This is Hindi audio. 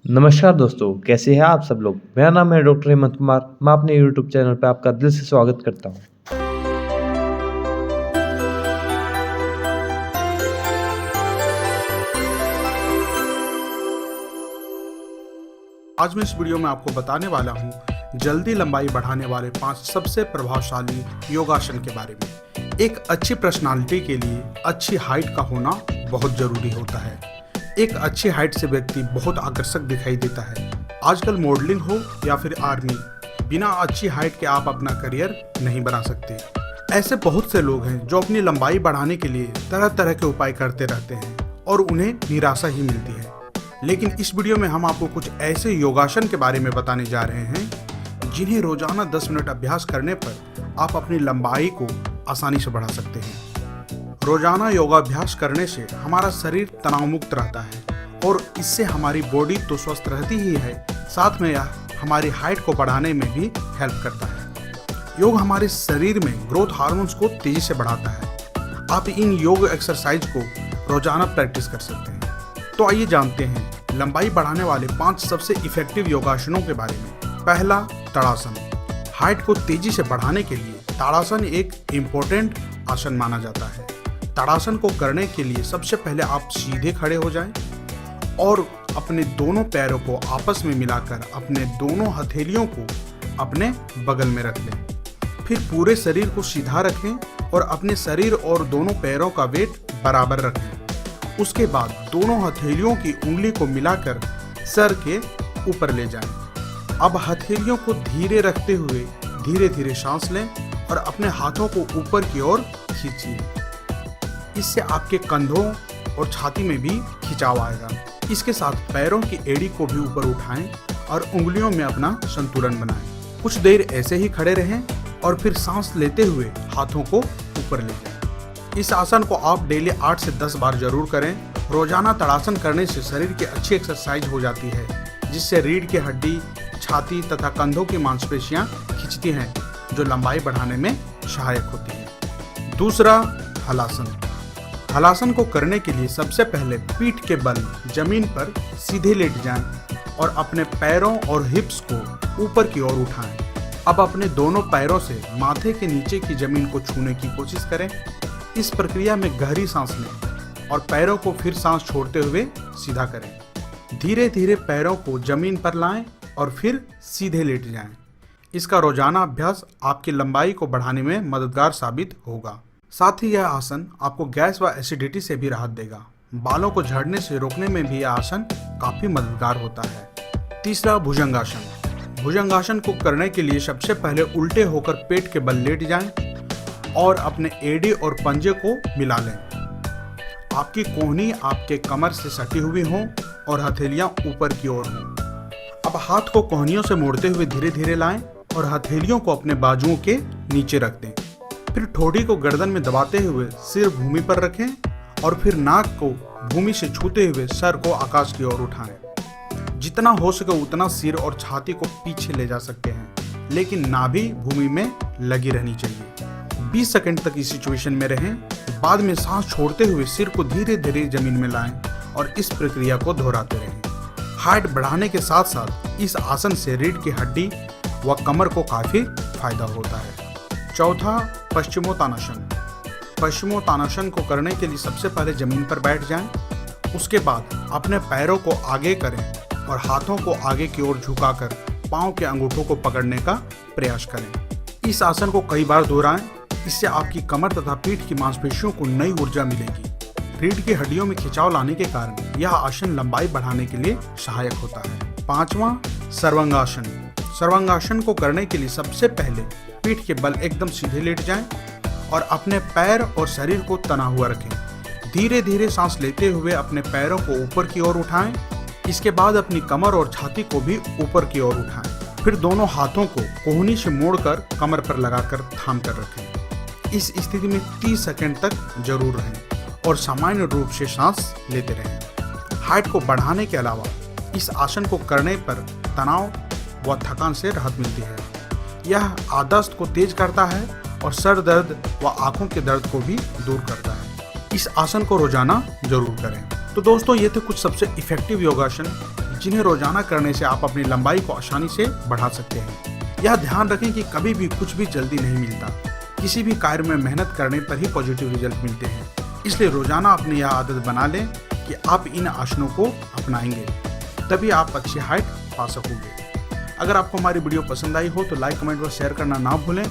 नमस्कार दोस्तों, कैसे हैं आप सब लोग? मेरा नाम है डॉक्टर हेमंत कुमार। मैं अपने यूट्यूब चैनल पे आपका दिल से स्वागत करता हूं। आज मैं इस वीडियो में आपको बताने वाला हूँ जल्दी लंबाई बढ़ाने वाले 5 सबसे प्रभावशाली योगासन के बारे में। एक अच्छी पर्सनालिटी के लिए अच्छी हाइट का होना बहुत जरूरी होता है। एक अच्छी हाइट से व्यक्ति बहुत आकर्षक दिखाई देता है। आजकल मॉडलिंग हो या फिर आर्मी, बिना अच्छी हाइट के आप अपना करियर नहीं बना सकते। ऐसे बहुत से लोग हैं जो अपनी लंबाई बढ़ाने के लिए तरह तरह के उपाय करते रहते हैं और उन्हें निराशा ही मिलती है। लेकिन इस वीडियो में हम आपको कुछ ऐसे योगासन के बारे में बताने जा रहे हैं जिन्हें रोजाना 10 मिनट अभ्यास करने पर आप अपनी लंबाई को आसानी से बढ़ा सकते हैं। रोजाना योगाभ्यास करने से हमारा शरीर तनाव मुक्त रहता है और इससे हमारी बॉडी तो स्वस्थ रहती ही है, साथ में यह हमारी हाइट को बढ़ाने में भी हेल्प करता है। योग हमारे शरीर में ग्रोथ हार्मोन्स को तेजी से बढ़ाता है। आप इन योग एक्सरसाइज को रोजाना प्रैक्टिस कर सकते हैं। तो आइए जानते हैं लंबाई बढ़ाने वाले 5 सबसे इफेक्टिव योगासनों के बारे में। पहला, ताड़ासन। हाइट को तेजी से बढ़ाने के लिए ताड़ासन एक इम्पोर्टेंट आसन माना जाता है। ताड़ासन को करने के लिए सबसे पहले आप सीधे खड़े हो जाएं और अपने दोनों पैरों को आपस में मिलाकर अपने दोनों हथेलियों को अपने बगल में रख लें। फिर पूरे शरीर को सीधा रखें और अपने शरीर और दोनों पैरों का वेट बराबर रखें। उसके बाद दोनों हथेलियों की उंगली को मिलाकर सर के ऊपर ले जाएं। अब हथेलियों को धीरे रखते हुए धीरे धीरे सांस लें और अपने हाथों को ऊपर की ओर खींचिए। इससे आपके कंधों और छाती में भी खिंचाव आएगा। इसके साथ पैरों की एड़ी को भी ऊपर उठाएं और उंगलियों में अपना संतुलन बनाएं। कुछ देर ऐसे ही खड़े रहें और फिर सांस लेते हुए हाथों को ऊपर ले जाएं। इस आसन को आप डेली 8 से 10 बार जरूर करें। रोजाना ताड़ासन करने से शरीर की अच्छी एक्सरसाइज हो जाती है, जिससे रीढ़ की हड्डी, छाती तथा कंधों की मांसपेशियां खिंचती हैं, जो लंबाई बढ़ाने में सहायक होती है। दूसरा, हलासन। हलासन को करने के लिए सबसे पहले पीठ के बल जमीन पर सीधे लेट जाएं और अपने पैरों और हिप्स को ऊपर की ओर उठाएं। अब अपने दोनों पैरों से माथे के नीचे की जमीन को छूने की कोशिश करें। इस प्रक्रिया में गहरी सांस लें और पैरों को फिर सांस छोड़ते हुए सीधा करें। धीरे धीरे पैरों को जमीन पर लाएं और फिर सीधे लेट जाएं। इसका रोजाना अभ्यास आपकी लंबाई को बढ़ाने में मददगार साबित होगा। साथ ही यह आसन आपको गैस व एसिडिटी से भी राहत देगा। बालों को झड़ने से रोकने में भी यह आसन काफी मददगार होता है। तीसरा, भुजंगासन। भुजंगासन को करने के लिए सबसे पहले उल्टे होकर पेट के बल लेट जाएं और अपने एड़ी और पंजे को मिला लें। आपकी कोहनी आपके कमर से सटी हुई हो और हथेलियां ऊपर की ओर हों। अब हाथ को कोहनियों से मोड़ते हुए धीरे धीरे लाएं और हथेलियों को अपने बाजुओं के नीचे रख दें। फिर ठोड़ी को गर्दन में दबाते हुए सिर भूमि पर रखें और फिर नाक को भूमि से छूते हुए सर को आकाश की ओर उठाएं। जितना हो सके उतना सिर और छाती को पीछे ले जा सकते हैं, लेकिन नाभि भूमि में लगी रहनी चाहिए। 20 सेकंड तक इस सिचुएशन में रहें। बाद में सांस छोड़ते हुए सिर को धीरे धीरे जमीन में लाएं और इस प्रक्रिया को दोहराते रहें। हाइट बढ़ाने के साथ साथ इस आसन से रीढ़ की हड्डी व कमर को काफी फायदा होता है। चौथा, पश्चिमोत्तानासन। पश्चिमोत्तानासन को करने के लिए सबसे पहले जमीन पर बैठ जाएं। उसके बाद अपने पैरों को आगे करें और हाथों को आगे की ओर झुकाकर पांव के अंगूठों को पकड़ने का प्रयास करें। इस आसन को कई बार दोहराएं। इससे आपकी कमर तथा पीठ की मांसपेशियों को नई ऊर्जा मिलेगी। रीढ़ की हड्डियों में खिंचाव लाने के कारण यह आसन लंबाई बढ़ाने के लिए सहायक होता है। पांचवा, सर्वांगासन। सर्वांगासन को करने के लिए सबसे पहले पीठ के बल एकदम सीधे लेट जाएं और अपने पैर और शरीर को तना हुआ रखें। धीरे धीरे सांस लेते हुए अपने पैरों को ऊपर की ओर उठाएं। इसके बाद अपनी कमर और छाती को भी ऊपर की ओर उठाएं। फिर दोनों हाथों को कोहनी से मोड़कर कमर पर लगाकर थाम कर रखें। इस स्थिति में 30 सेकंड तक जरूर रहें और सामान्य रूप से सांस लेते रहें। हाइट को बढ़ाने के अलावा इस आसन को करने पर तनाव व थकान से राहत मिलती है। यह आदस्त को तेज करता है और सर दर्द व आंखों के दर्द को भी दूर करता है। इस आसन को रोजाना जरूर करें। तो दोस्तों, ये थे कुछ सबसे इफेक्टिव योगासन जिन्हें रोजाना करने से आप अपनी लंबाई को आसानी से बढ़ा सकते हैं। यह ध्यान रखें कि कभी भी कुछ भी जल्दी नहीं मिलता। किसी भी कार्य में मेहनत करने पर ही पॉजिटिव रिजल्ट मिलते हैं। इसलिए रोजाना अपनी यह आदत बना लें कि आप इन आसनों को अपनाएंगे, तभी आप अच्छी हाइट पा सकोगे। अगर आपको हमारी वीडियो पसंद आई हो तो लाइक, कमेंट और शेयर करना ना भूलें।